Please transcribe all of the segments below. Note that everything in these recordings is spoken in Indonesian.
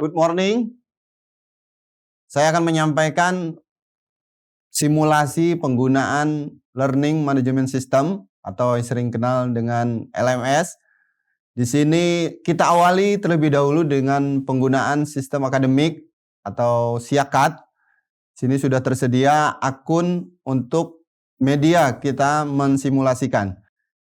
Good morning. Saya akan menyampaikan simulasi penggunaan Learning Management System atau yang sering kenal dengan LMS. Di sini kita awali terlebih dahulu dengan penggunaan sistem akademik atau SIAKAD. Sini sudah tersedia akun untuk media kita mensimulasikan.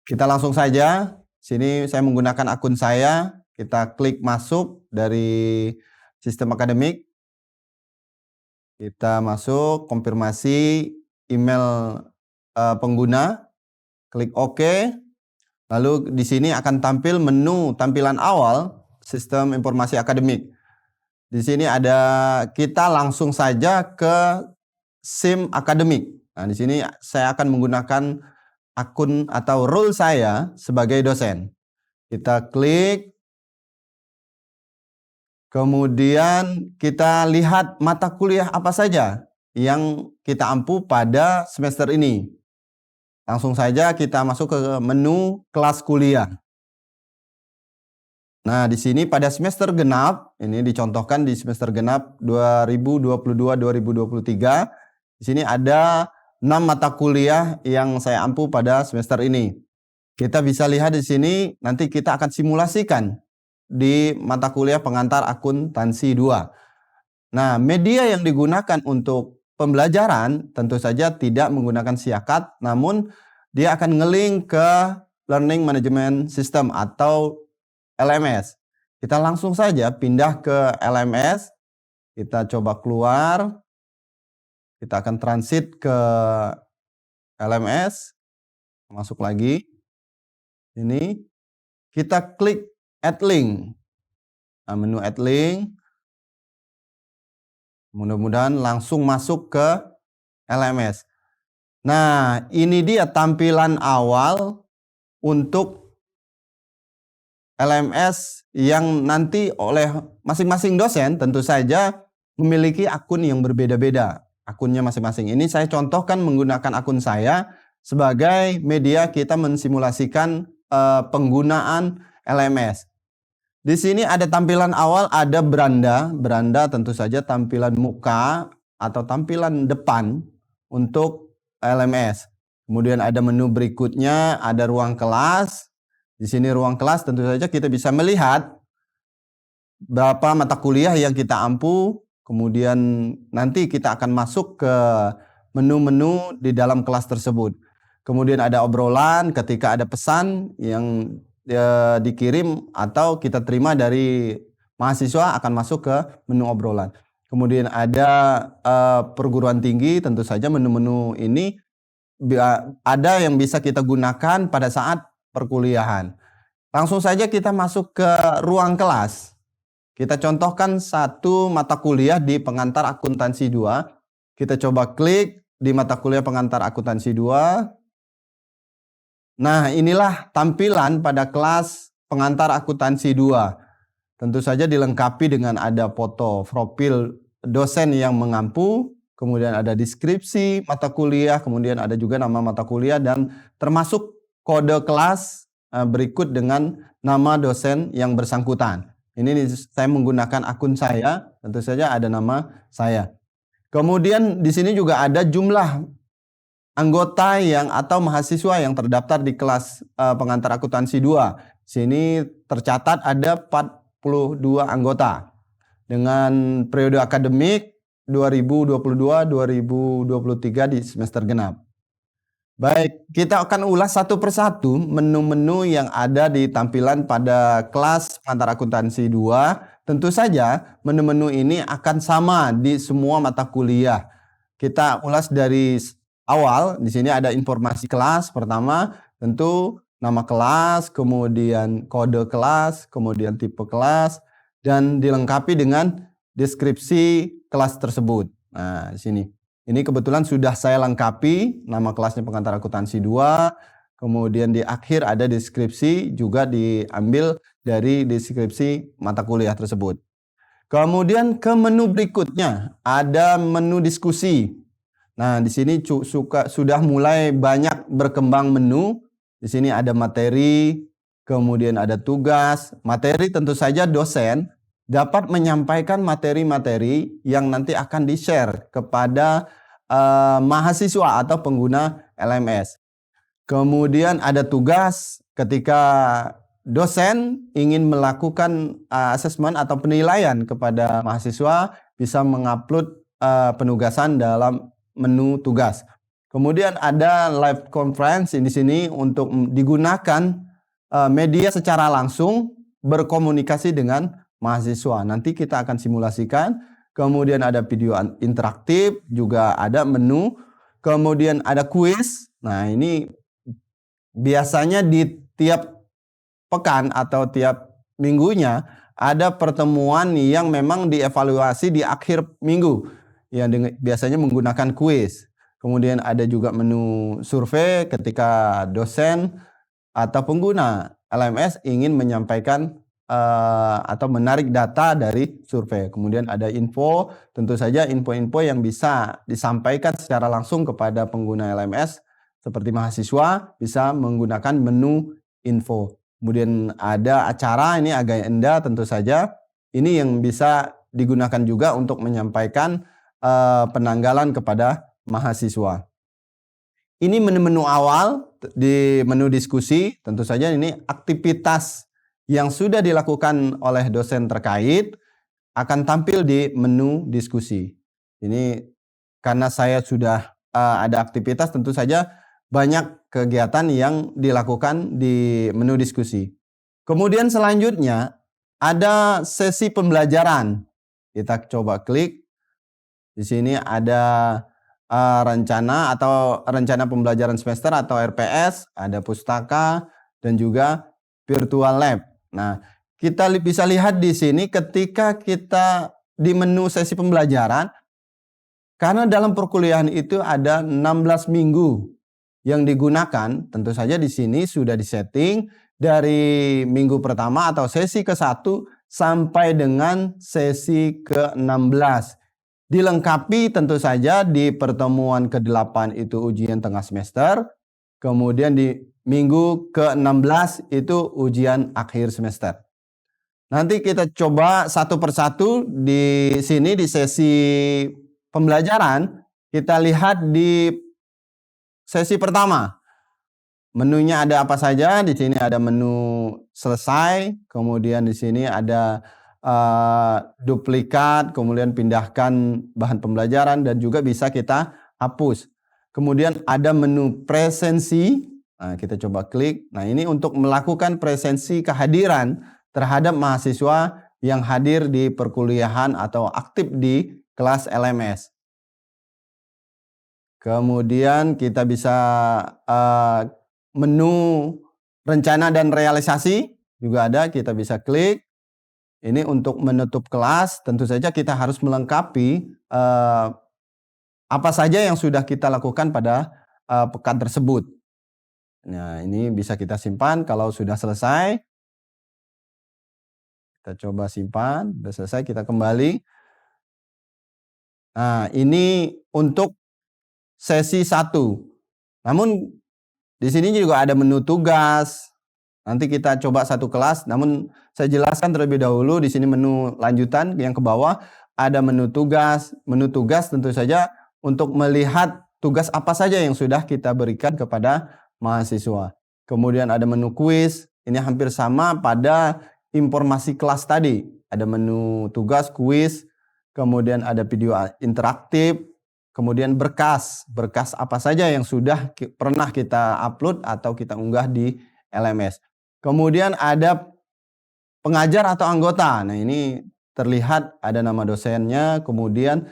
Kita langsung saja. Sini saya menggunakan akun saya. Kita klik masuk dari sistem akademik. Kita masuk, konfirmasi email pengguna, klik OK. Lalu di sini akan tampil menu tampilan awal sistem informasi akademik. Di sini ada kita langsung saja ke SIM akademik. Nah, di sini saya akan menggunakan akun atau role saya sebagai dosen. Kita klik. Kemudian kita lihat mata kuliah apa saja yang kita ampu pada semester ini. Langsung saja kita masuk ke menu kelas kuliah. Nah, di sini pada semester genap, ini dicontohkan di semester genap 2022-2023. Di sini ada 6 mata kuliah yang saya ampu pada semester ini. Kita bisa lihat di sini, nanti kita akan simulasikan di mata kuliah pengantar akuntansi 2. Nah, media yang digunakan untuk pembelajaran tentu saja tidak menggunakan SIAKAD, namun dia akan nge-link ke Learning Management System atau LMS. Kita langsung saja pindah ke LMS, kita coba keluar, kita akan transit ke LMS, masuk lagi, ini, kita klik Add Link. Nah, menu Add Link. Mudah-mudahan langsung masuk ke LMS. Nah, ini dia tampilan awal untuk LMS yang nanti oleh masing-masing dosen tentu saja memiliki akun yang berbeda-beda. Akunnya masing-masing. Ini saya contohkan menggunakan akun saya sebagai media kita mensimulasikan penggunaan LMS. Di sini ada tampilan awal, ada beranda. Beranda tentu saja tampilan muka atau tampilan depan untuk LMS. Kemudian ada menu berikutnya, ada ruang kelas. Di sini ruang kelas tentu saja kita bisa melihat berapa mata kuliah yang kita ampu. Kemudian nanti kita akan masuk ke menu-menu di dalam kelas tersebut. Kemudian ada obrolan ketika ada pesan yang dikirim atau kita terima dari mahasiswa akan masuk ke menu obrolan. Kemudian ada perguruan tinggi, tentu saja menu-menu ini ada yang bisa kita gunakan pada saat perkuliahan. Langsung saja kita masuk ke ruang kelas. Kita contohkan satu mata kuliah di pengantar akuntansi 2. Kita coba klik di mata kuliah pengantar akuntansi 2. Nah, inilah tampilan pada kelas pengantar akuntansi 2. Tentu saja dilengkapi dengan ada foto profil dosen yang mengampu, kemudian ada deskripsi mata kuliah, kemudian ada juga nama mata kuliah dan termasuk kode kelas berikut dengan nama dosen yang bersangkutan. Ini saya menggunakan akun saya, tentu saja ada nama saya. Kemudian di sini juga ada jumlah anggota yang atau mahasiswa yang terdaftar di kelas pengantar akuntansi 2. Sini tercatat ada 42 anggota dengan periode akademik 2022-2023 di semester genap. Baik, kita akan ulas satu persatu menu-menu yang ada di tampilan pada kelas pengantar akuntansi 2. Tentu saja menu-menu ini akan sama di semua mata kuliah. Kita ulas dari awal. Di sini ada informasi kelas. Pertama, tentu nama kelas, kemudian kode kelas, kemudian tipe kelas, dan dilengkapi dengan deskripsi kelas tersebut. Nah, di sini. Ini kebetulan sudah saya lengkapi, nama kelasnya pengantar akuntansi 2. Kemudian di akhir ada deskripsi, juga diambil dari deskripsi mata kuliah tersebut. Kemudian ke menu berikutnya, ada menu diskusi. Nah, di sini sudah mulai banyak berkembang menu. Di sini ada materi, kemudian ada tugas. Materi tentu saja dosen dapat menyampaikan materi-materi yang nanti akan di-share kepada mahasiswa atau pengguna LMS. Kemudian ada tugas ketika dosen ingin melakukan asesmen atau penilaian kepada mahasiswa, bisa mengupload penugasan dalam menu tugas. Kemudian ada live conference di sini untuk digunakan media secara langsung berkomunikasi dengan mahasiswa. Nanti kita akan simulasikan. Kemudian ada video interaktif, juga ada menu. Kemudian ada kuis. Nah, ini biasanya di tiap pekan atau tiap minggunya ada pertemuan yang memang dievaluasi di akhir minggu yang biasanya menggunakan kuis. Kemudian ada juga menu survei ketika dosen atau pengguna LMS ingin menyampaikan atau menarik data dari survei. Kemudian ada info, tentu saja info-info yang bisa disampaikan secara langsung kepada pengguna LMS seperti mahasiswa bisa menggunakan menu info. Kemudian ada acara, ini agenda tentu saja. Ini yang bisa digunakan juga untuk menyampaikan penanggalan kepada mahasiswa. Ini menu-menu awal di menu diskusi, tentu saja ini aktivitas yang sudah dilakukan oleh dosen terkait akan tampil di menu diskusi. Ini karena saya sudah ada aktivitas, tentu saja banyak kegiatan yang dilakukan di menu diskusi. Kemudian selanjutnya ada sesi pembelajaran. Kita coba klik. Di sini ada rencana pembelajaran semester atau RPS, ada pustaka dan juga virtual lab. Nah, kita bisa lihat di sini ketika kita di menu sesi pembelajaran, karena dalam perkuliahan itu ada 16 minggu yang digunakan, tentu saja di sini sudah disetting dari minggu pertama atau sesi ke-1 sampai dengan sesi ke-16. Dilengkapi tentu saja di pertemuan ke-8 itu ujian tengah semester, kemudian di minggu ke-16 itu ujian akhir semester. Nanti kita coba satu persatu di sini di sesi pembelajaran. Kita lihat di sesi pertama. Menunya ada apa saja? Di sini ada menu selesai, kemudian di sini ada duplikat, kemudian pindahkan bahan pembelajaran dan juga bisa kita hapus. Kemudian ada menu presensi. Nah, kita coba klik. Nah, ini untuk melakukan presensi kehadiran terhadap mahasiswa yang hadir di perkuliahan atau aktif di kelas LMS. Kemudian kita bisa menu rencana dan realisasi juga ada, kita bisa klik. Ini untuk menutup kelas, tentu saja kita harus melengkapi apa saja yang sudah kita lakukan pada pekan tersebut. Nah, ini bisa kita simpan kalau sudah selesai. Kita coba simpan, sudah selesai kita kembali. Nah, ini untuk sesi 1. Namun di sini juga ada menu tugas. Nanti kita coba satu kelas, namun saya jelaskan terlebih dahulu di sini menu lanjutan yang ke bawah ada menu tugas. Menu tugas tentu saja untuk melihat tugas apa saja yang sudah kita berikan kepada mahasiswa. Kemudian ada menu kuis, ini hampir sama pada informasi kelas tadi. Ada menu tugas, kuis, kemudian ada video interaktif, kemudian berkas apa saja yang sudah pernah kita upload atau kita unggah di LMS. Kemudian ada pengajar atau anggota. Nah, ini terlihat ada nama dosennya, kemudian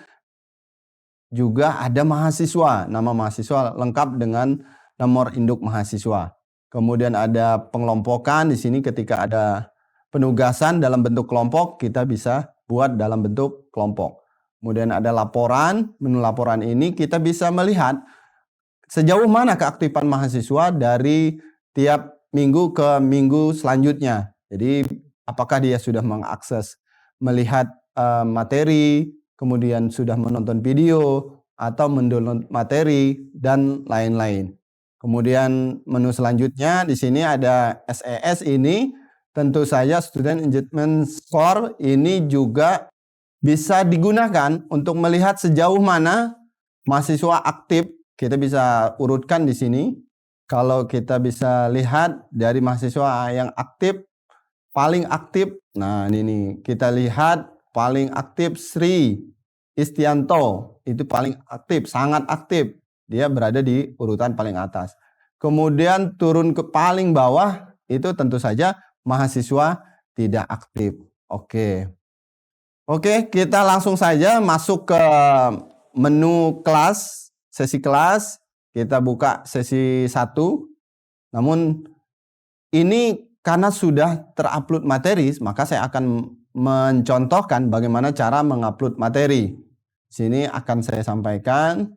juga ada mahasiswa, nama mahasiswa lengkap dengan nomor induk mahasiswa. Kemudian ada pengelompokan di sini ketika ada penugasan dalam bentuk kelompok, kita bisa buat dalam bentuk kelompok. Kemudian ada laporan, menu laporan ini kita bisa melihat sejauh mana keaktifan mahasiswa dari tiap minggu ke minggu selanjutnya. Jadi apakah dia sudah mengakses, melihat materi, kemudian sudah menonton video, atau mendownload materi, dan lain-lain. Kemudian menu selanjutnya di sini ada SES ini tentu saja student engagement score ini juga bisa digunakan untuk melihat sejauh mana mahasiswa aktif. Kita bisa urutkan di sini. Kalau kita bisa lihat dari mahasiswa yang aktif, paling aktif. Nah, ini nih, kita lihat paling aktif Sri Istianto. Itu paling aktif, sangat aktif. Dia berada di urutan paling atas. Kemudian turun ke paling bawah, itu tentu saja mahasiswa tidak aktif. Oke, kita langsung saja masuk ke menu kelas, sesi kelas. Kita buka sesi 1. Namun ini karena sudah terupload materi, maka saya akan mencontohkan bagaimana cara mengupload materi. Sini akan saya sampaikan.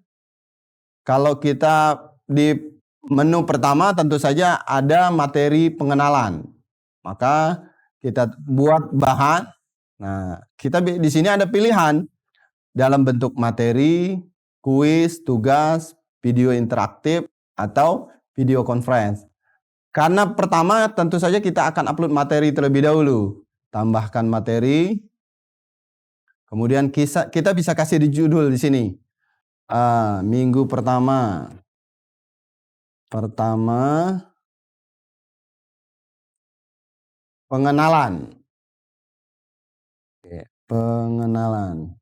Kalau kita di menu pertama tentu saja ada materi pengenalan. Maka kita buat bahan. Nah, kita di sini ada pilihan dalam bentuk materi, kuis, tugas, video interaktif, atau video conference. Karena pertama tentu saja kita akan upload materi terlebih dahulu. Tambahkan materi. Kemudian kita bisa kasih di judul di sini. Minggu pertama. Pengenalan. Pengenalan.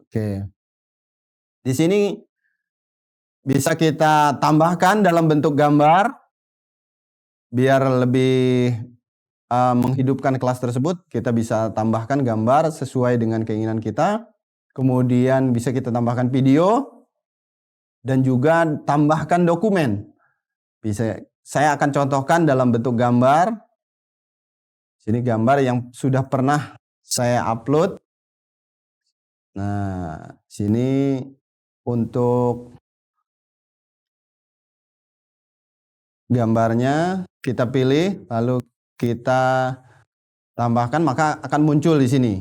Oke. Di sini bisa kita tambahkan dalam bentuk gambar biar lebih menghidupkan kelas tersebut. Kita bisa tambahkan gambar sesuai dengan keinginan kita. Kemudian bisa kita tambahkan video dan juga tambahkan dokumen. Saya akan contohkan dalam bentuk gambar. Sini gambar yang sudah pernah saya upload. Nah, sini untuk gambarnya kita pilih, lalu kita tambahkan, maka akan muncul di sini.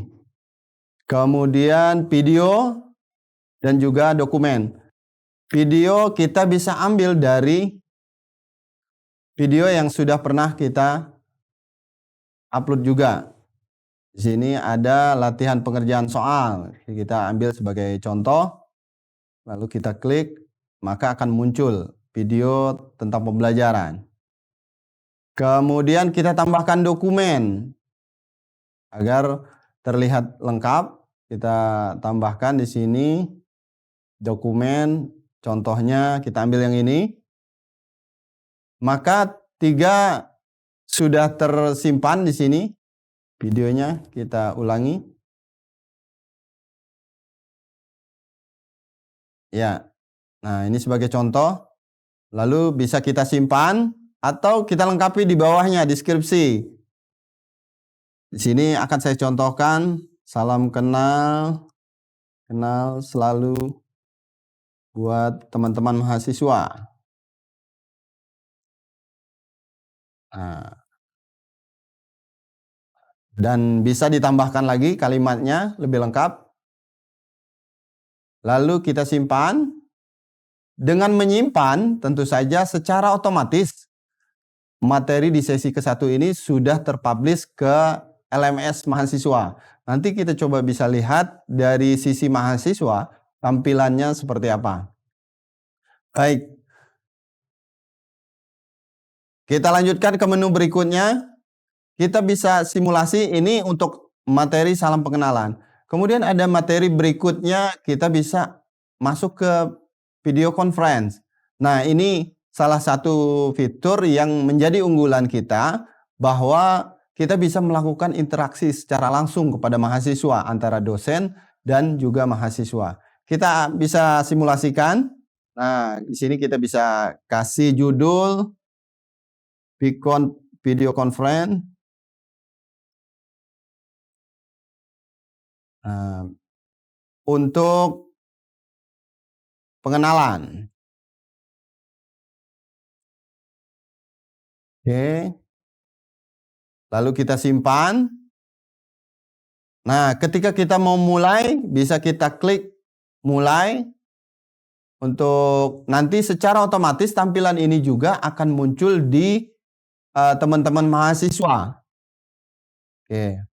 Kemudian video dan juga dokumen. Video kita bisa ambil dari video yang sudah pernah kita upload juga. Di sini ada latihan pengerjaan soal. Kita ambil sebagai contoh. Lalu kita klik, maka akan muncul video tentang pembelajaran. Kemudian kita tambahkan dokumen. Agar terlihat lengkap, kita tambahkan di sini dokumen. Contohnya kita ambil yang ini. Maka 3 sudah tersimpan di sini. Videonya kita ulangi. Ya. Nah, ini sebagai contoh. Lalu bisa kita simpan atau kita lengkapi di bawahnya deskripsi. Di sini akan saya contohkan, salam kenal selalu buat teman-teman mahasiswa. Nah, dan bisa ditambahkan lagi kalimatnya lebih lengkap. Lalu kita simpan. Dengan menyimpan, tentu saja secara otomatis materi di sesi ke-1 ini sudah terpublish ke LMS mahasiswa. Nanti kita coba bisa lihat dari sisi mahasiswa tampilannya seperti apa. Baik. Kita lanjutkan ke menu berikutnya. Kita bisa simulasi ini untuk materi salam pengenalan. Kemudian ada materi berikutnya, kita bisa masuk ke video conference. Nah, ini salah satu fitur yang menjadi unggulan kita, bahwa kita bisa melakukan interaksi secara langsung kepada mahasiswa antara dosen dan juga mahasiswa. Kita bisa simulasikan. Nah, di sini kita bisa kasih judul video conference. Untuk pengenalan. Oke. Lalu kita simpan. Nah, ketika kita mau mulai, bisa kita klik mulai. Untuk nanti secara otomatis tampilan ini juga akan muncul di teman-teman mahasiswa. Oke.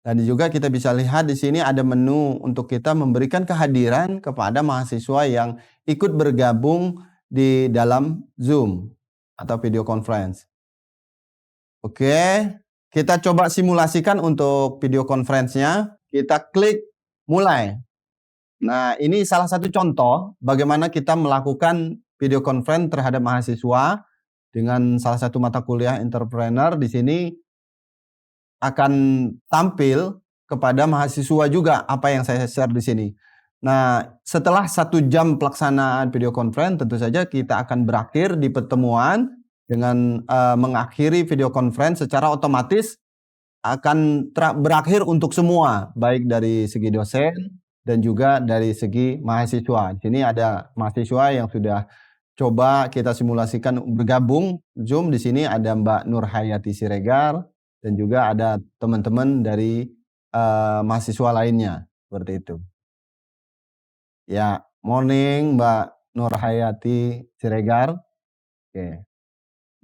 Dan juga kita bisa lihat di sini ada menu untuk kita memberikan kehadiran kepada mahasiswa yang ikut bergabung di dalam Zoom atau video conference. Oke, kita coba simulasikan untuk video conference-nya. Kita klik mulai. Nah, ini salah satu contoh bagaimana kita melakukan video conference terhadap mahasiswa dengan salah satu mata kuliah entrepreneur. Di sini akan tampil kepada mahasiswa juga apa yang saya share di sini. Nah, setelah 1 jam pelaksanaan video conference, tentu saja kita akan berakhir di pertemuan dengan mengakhiri video conference secara otomatis akan berakhir untuk semua, baik dari segi dosen dan juga dari segi mahasiswa. Di sini ada mahasiswa yang sudah coba kita simulasikan bergabung Zoom. Di sini ada Mbak Nur Hayati Siregar dan juga ada teman-teman dari mahasiswa lainnya, seperti itu. Ya, morning Mbak Nur Hayati Siregar. Oke.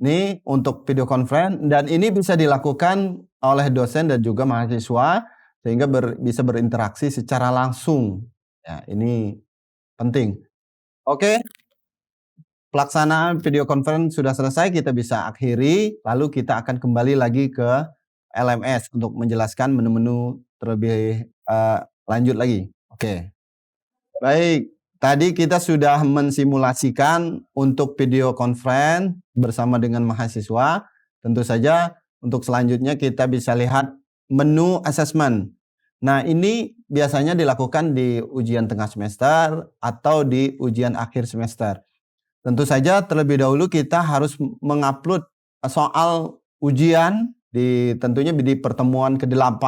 Ini untuk video conference dan ini bisa dilakukan oleh dosen dan juga mahasiswa sehingga bisa berinteraksi secara langsung. Ya, ini penting. Oke. Pelaksanaan video conference sudah selesai, kita bisa akhiri, lalu kita akan kembali lagi ke LMS untuk menjelaskan menu-menu terlebih lanjut lagi. Oke. Baik, tadi kita sudah mensimulasikan untuk video conference bersama dengan mahasiswa. Tentu saja untuk selanjutnya kita bisa lihat menu assessment. Nah, ini biasanya dilakukan di ujian tengah semester atau di ujian akhir semester. Tentu saja terlebih dahulu kita harus mengupload soal ujian tentunya di pertemuan ke-8.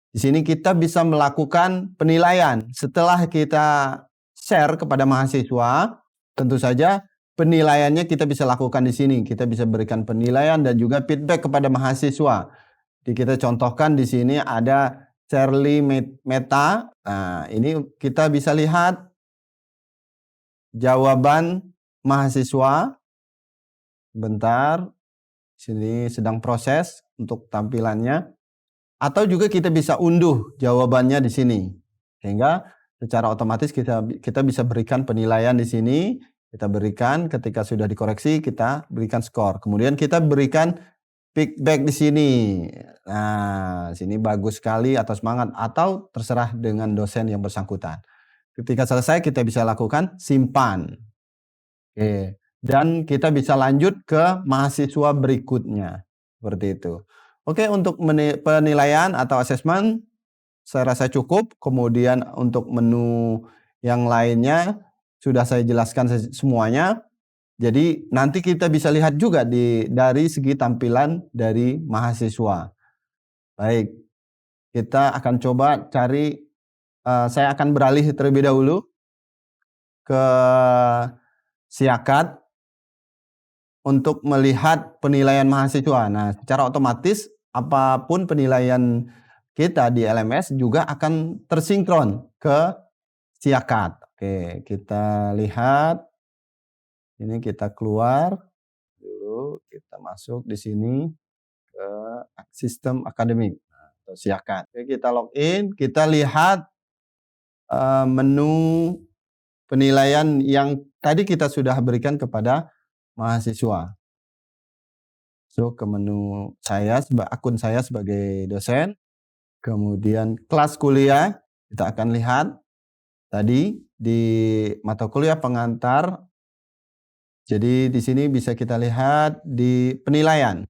Di sini kita bisa melakukan penilaian. Setelah kita share kepada mahasiswa, tentu saja penilaiannya kita bisa lakukan di sini. Kita bisa berikan penilaian dan juga feedback kepada mahasiswa. Jadi kita contohkan di sini ada Charlie Meta. Nah, ini kita bisa lihat jawaban mahasiswa. Bentar, sini sedang proses untuk tampilannya. Atau juga kita bisa unduh jawabannya di sini. Sehingga secara otomatis kita bisa berikan penilaian di sini. Kita berikan ketika sudah dikoreksi, kita berikan skor. Kemudian kita berikan feedback di sini. Nah, sini bagus sekali atau semangat. Atau terserah dengan dosen yang bersangkutan. Ketika selesai kita bisa lakukan simpan. Oke. Dan kita bisa lanjut ke mahasiswa berikutnya. Seperti itu. Oke, untuk penilaian atau assessment saya rasa cukup. Kemudian untuk menu yang lainnya sudah saya jelaskan semuanya. Jadi nanti kita bisa lihat juga dari segi tampilan dari mahasiswa. Baik, kita akan coba cari, saya akan beralih terlebih dahulu ke Siakat untuk melihat penilaian mahasiswa. Nah, secara otomatis apapun penilaian kita di LMS juga akan tersinkron ke Siakat. Oke, kita lihat. Ini kita keluar dulu, kita masuk di sini ke sistem akademik atau Siakat. Oke, kita login, kita lihat menu penilaian yang tadi kita sudah berikan kepada mahasiswa. So, ke menu akun saya sebagai dosen. Kemudian kelas kuliah, kita akan lihat tadi di mata kuliah pengantar. Jadi di sini bisa kita lihat di penilaian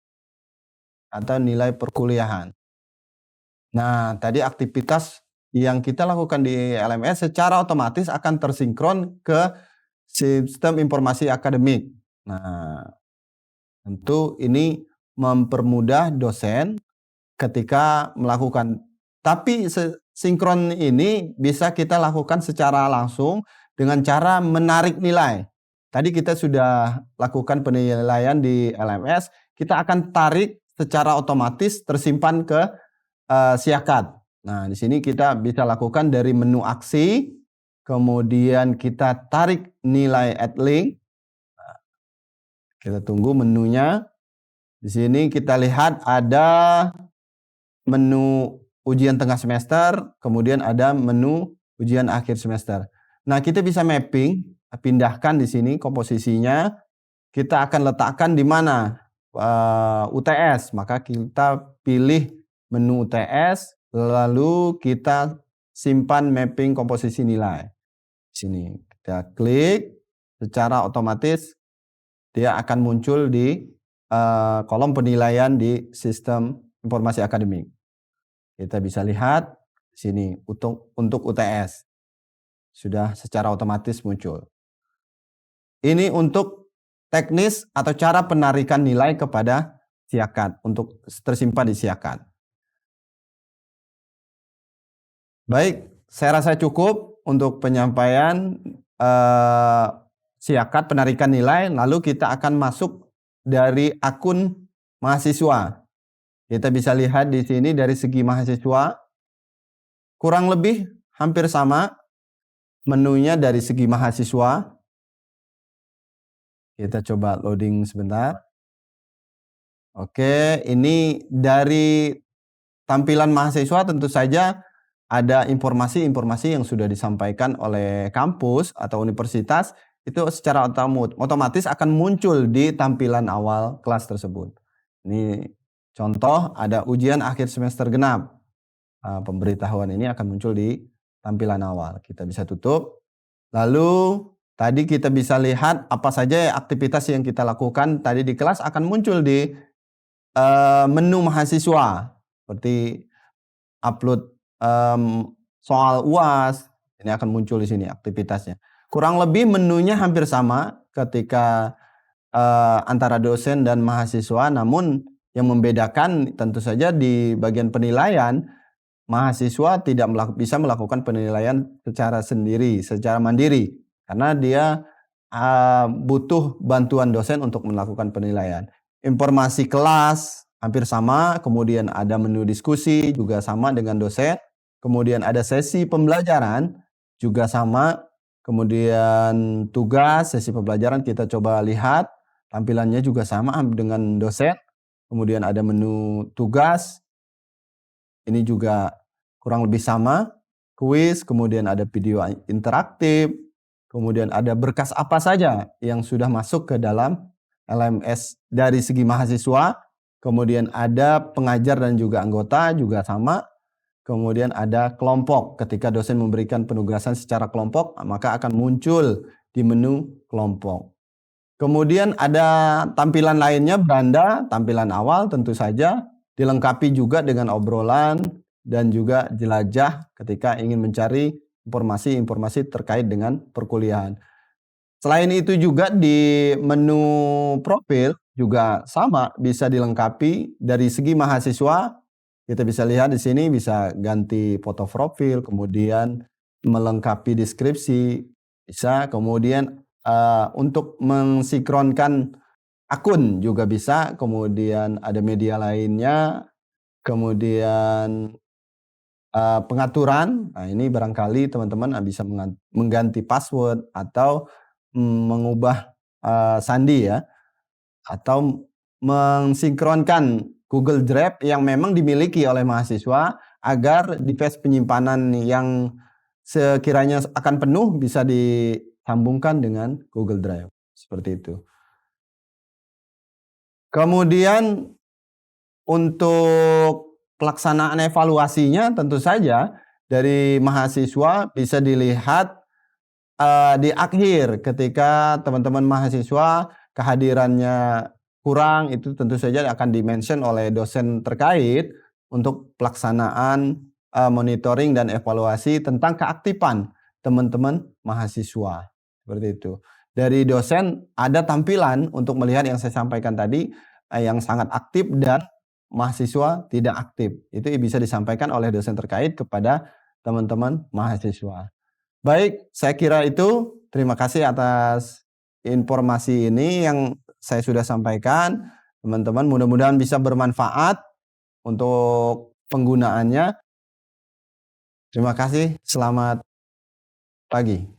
atau nilai perkuliahan. Nah, tadi aktivitas yang kita lakukan di LMS secara otomatis akan tersinkron ke sistem informasi akademik. Nah, tentu ini mempermudah dosen ketika melakukan. Tapi sinkron ini bisa kita lakukan secara langsung dengan cara menarik nilai. Tadi kita sudah lakukan penilaian di LMS, kita akan tarik secara otomatis tersimpan ke Siakat. Nah, di sini kita bisa lakukan dari menu aksi, kemudian kita tarik nilai add link. Kita tunggu menunya. Di sini kita lihat ada menu ujian tengah semester, kemudian ada menu ujian akhir semester. Nah, kita bisa mapping, pindahkan di sini komposisinya. Kita akan letakkan di mana UTS, maka kita pilih menu UTS, lalu kita simpan mapping komposisi nilai. Di sini kita klik, secara otomatis dia akan muncul di kolom penilaian di sistem informasi akademik. Kita bisa lihat di sini untuk UTS sudah secara otomatis muncul. Ini untuk teknis atau cara penarikan nilai kepada Siakat untuk tersimpan di Siakat. Baik, saya rasa cukup untuk penyampaian Siakat penarikan nilai. Lalu kita akan masuk dari akun mahasiswa. Kita bisa lihat di sini dari segi mahasiswa kurang lebih hampir sama menunya dari segi mahasiswa. Kita coba loading sebentar. Oke, ini dari tampilan mahasiswa tentu saja ada informasi-informasi yang sudah disampaikan oleh kampus atau universitas, itu secara otomatis akan muncul di tampilan awal kelas tersebut. Ini contoh ada ujian akhir semester genap. Pemberitahuan ini akan muncul di tampilan awal. Kita bisa tutup. Lalu tadi kita bisa lihat apa saja aktivitas yang kita lakukan tadi di kelas akan muncul di menu mahasiswa. Seperti upload soal UAS, ini akan muncul di sini aktivitasnya. Kurang lebih menunya hampir sama ketika antara dosen dan mahasiswa, namun yang membedakan tentu saja di bagian penilaian, mahasiswa tidak bisa melakukan penilaian secara sendiri, secara mandiri, karena dia butuh bantuan dosen untuk melakukan penilaian. Informasi kelas hampir sama, kemudian ada menu diskusi juga sama dengan dosen, kemudian ada sesi pembelajaran juga sama, kemudian tugas, sesi pembelajaran kita coba lihat, tampilannya juga sama dengan dosen, kemudian ada menu tugas, ini juga kurang lebih sama, kuis, kemudian ada video interaktif, kemudian ada berkas apa saja yang sudah masuk ke dalam LMS dari segi mahasiswa, kemudian ada pengajar dan juga anggota juga sama, kemudian ada kelompok, ketika dosen memberikan penugasan secara kelompok maka akan muncul di menu kelompok. Kemudian ada tampilan lainnya, beranda, tampilan awal tentu saja, dilengkapi juga dengan obrolan dan juga jelajah ketika ingin mencari informasi-informasi terkait dengan perkuliahan. Selain itu juga di menu profil juga sama, bisa dilengkapi dari segi mahasiswa. Kita bisa lihat di sini bisa ganti foto profil, kemudian melengkapi deskripsi, bisa, kemudian untuk mensinkronkan akun juga bisa, kemudian ada media lainnya, kemudian pengaturan. Nah, ini barangkali teman-teman bisa mengganti password atau mengubah sandi ya, atau mensinkronkan Google Drive yang memang dimiliki oleh mahasiswa agar device penyimpanan yang sekiranya akan penuh bisa disambungkan dengan Google Drive, seperti itu. Kemudian untuk pelaksanaan evaluasinya tentu saja dari mahasiswa bisa dilihat di akhir ketika teman-teman mahasiswa kehadirannya kurang, itu tentu saja akan di-mention oleh dosen terkait untuk pelaksanaan monitoring dan evaluasi tentang keaktifan teman-teman mahasiswa. Seperti itu. Dari dosen ada tampilan untuk melihat yang saya sampaikan tadi, yang sangat aktif dan mahasiswa tidak aktif. Itu bisa disampaikan oleh dosen terkait kepada teman-teman mahasiswa. Baik, saya kira itu. Terima kasih atas informasi ini yang saya sudah sampaikan. Teman-teman, mudah-mudahan bisa bermanfaat untuk penggunaannya. Terima kasih, selamat pagi.